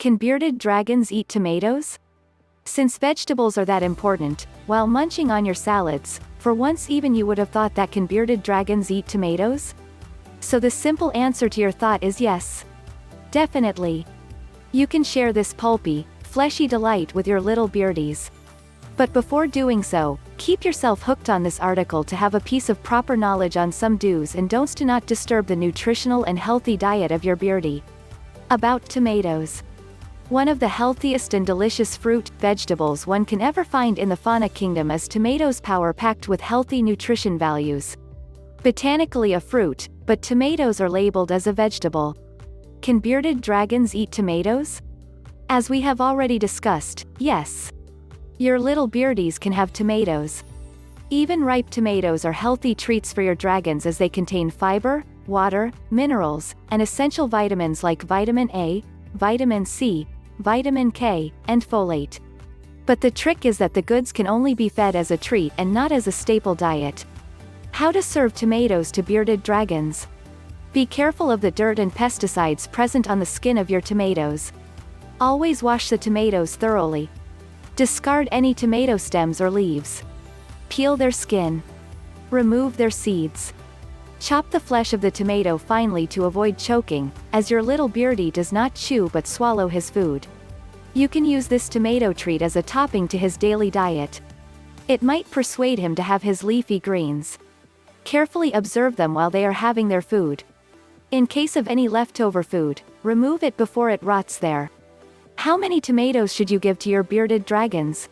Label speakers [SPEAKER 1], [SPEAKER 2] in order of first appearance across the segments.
[SPEAKER 1] Can bearded dragons eat tomatoes? Since vegetables are that important, while munching on your salads, for once even you would have thought that can bearded dragons eat tomatoes? So the simple answer to your thought is yes. Definitely. You can share this pulpy, fleshy delight with your little beardies. But before doing so, keep yourself hooked on this article to have a piece of proper knowledge on some do's and don'ts to not disturb the nutritional and healthy diet of your beardie. About tomatoes. One of the healthiest and delicious fruit, vegetables one can ever find in the fauna kingdom is tomatoes, power-packed with healthy nutrition values. Botanically a fruit, but tomatoes are labeled as a vegetable. Can bearded dragons eat tomatoes? As we have already discussed, yes. Your little beardies can have tomatoes. Even ripe tomatoes are healthy treats for your dragons as they contain fiber, water, minerals, and essential vitamins like vitamin A, vitamin C, vitamin K, and folate. But the trick is that the goods can only be fed as a treat and not as a staple diet. How to serve tomatoes to bearded dragons? Be careful of the dirt and pesticides present on the skin of your tomatoes. Always wash the tomatoes thoroughly. Discard any tomato stems or leaves. Peel their skin. Remove their seeds. Chop the flesh of the tomato finely to avoid choking, as your little beardie does not chew but swallow his food. You can use this tomato treat as a topping to his daily diet. It might persuade him to have his leafy greens. Carefully observe them while they are having their food. In case of any leftover food, remove it before it rots there. How many tomatoes should you give to your bearded dragons?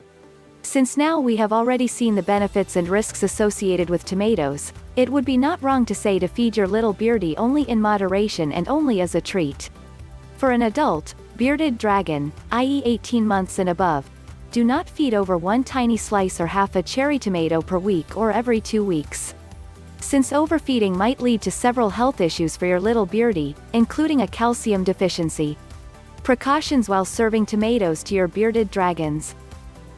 [SPEAKER 1] Since now we have already seen the benefits and risks associated with tomatoes, it would be not wrong to say to feed your little beardie only in moderation and only as a treat. For an adult, bearded dragon, i.e. 18 months and above, do not feed over one tiny slice or half a cherry tomato per week or every 2 weeks. Since overfeeding might lead to several health issues for your little beardie, including a calcium deficiency. Precautions while serving tomatoes to your bearded dragons.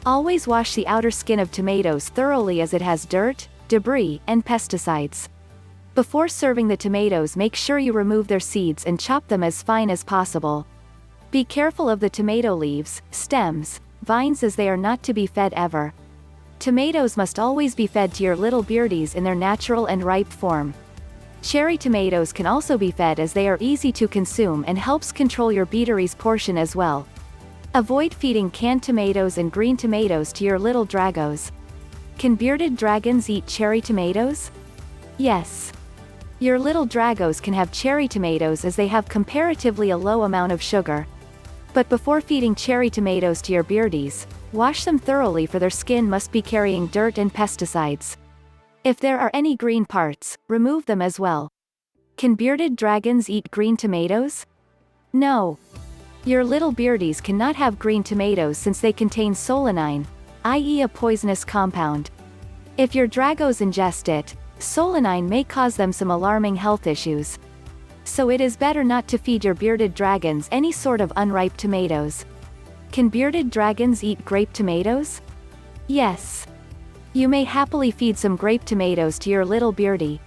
[SPEAKER 1] Always wash the outer skin of tomatoes thoroughly as it has dirt, debris, and pesticides. Before serving the tomatoes, make sure you remove their seeds and chop them as fine as possible. Be careful of the tomato leaves, stems, vines as they are not to be fed ever. Tomatoes must always be fed to your little beardies in their natural and ripe form. Cherry tomatoes can also be fed as they are easy to consume and helps control your beardie's portion as well. Avoid feeding canned tomatoes and green tomatoes to your little draggos. Can bearded dragons eat cherry tomatoes? Yes. Your little draggos can have cherry tomatoes as they have comparatively a low amount of sugar. But before feeding cherry tomatoes to your beardies, wash them thoroughly for their skin must be carrying dirt and pesticides. If there are any green parts, remove them as well. Can bearded dragons eat green tomatoes? No. Your little beardies cannot have green tomatoes since they contain solanine, i.e. a poisonous compound. If your dragos ingest it, solanine may cause them some alarming health issues. So it is better not to feed your bearded dragons any sort of unripe tomatoes. Can bearded dragons eat grape tomatoes? Yes. You may happily feed some grape tomatoes to your little beardie.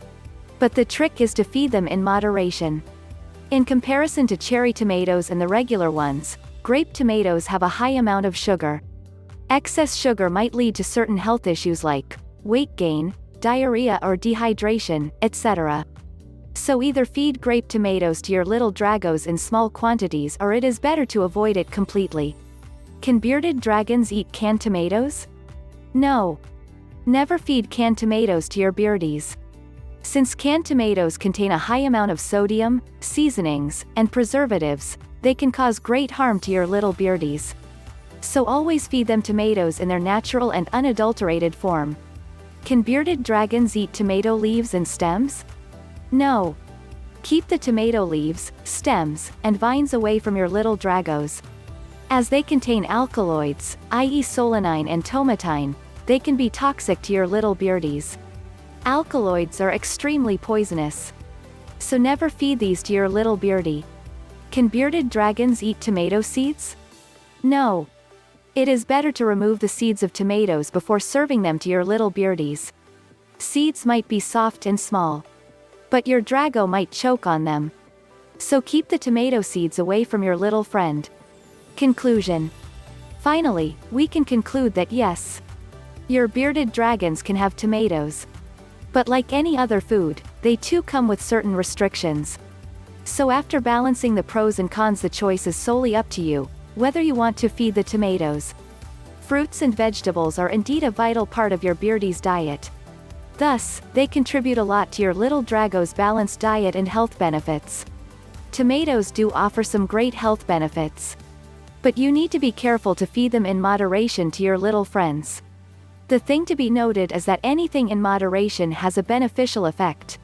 [SPEAKER 1] But the trick is to feed them in moderation. In comparison to cherry tomatoes and the regular ones, grape tomatoes have a high amount of sugar. Excess sugar might lead to certain health issues like weight gain, diarrhea or dehydration, etc. So either feed grape tomatoes to your little dragos in small quantities or it is better to avoid it completely. Can bearded dragons eat canned tomatoes? No. Never feed canned tomatoes to your beardies. Since canned tomatoes contain a high amount of sodium, seasonings, and preservatives, they can cause great harm to your little beardies. So always feed them tomatoes in their natural and unadulterated form. Can bearded dragons eat tomato leaves and stems? No. Keep the tomato leaves, stems, and vines away from your little dragos. As they contain alkaloids, i.e. solanine and tomatine, they can be toxic to your little beardies. Alkaloids are extremely poisonous. So never feed these to your little beardie. Can bearded dragons eat tomato seeds? No. It is better to remove the seeds of tomatoes before serving them to your little beardies. Seeds might be soft and small. But your draggo might choke on them. So keep the tomato seeds away from your little friend. Conclusion. Finally, we can conclude that yes, your bearded dragons can have tomatoes. But like any other food, they too come with certain restrictions. So after balancing the pros and cons, the choice is solely up to you, whether you want to feed the tomatoes. Fruits and vegetables are indeed a vital part of your Beardie's diet. Thus, they contribute a lot to your little Draggo's balanced diet and health benefits. Tomatoes do offer some great health benefits. But you need to be careful to feed them in moderation to your little friends. The thing to be noted is that anything in moderation has a beneficial effect.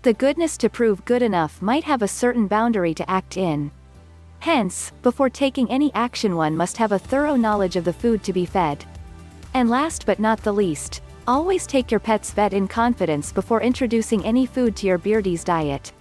[SPEAKER 1] The goodness to prove good enough might have a certain boundary to act in. Hence, before taking any action, one must have a thorough knowledge of the food to be fed. And last but not the least, always take your pet's vet in confidence before introducing any food to your Beardie's diet.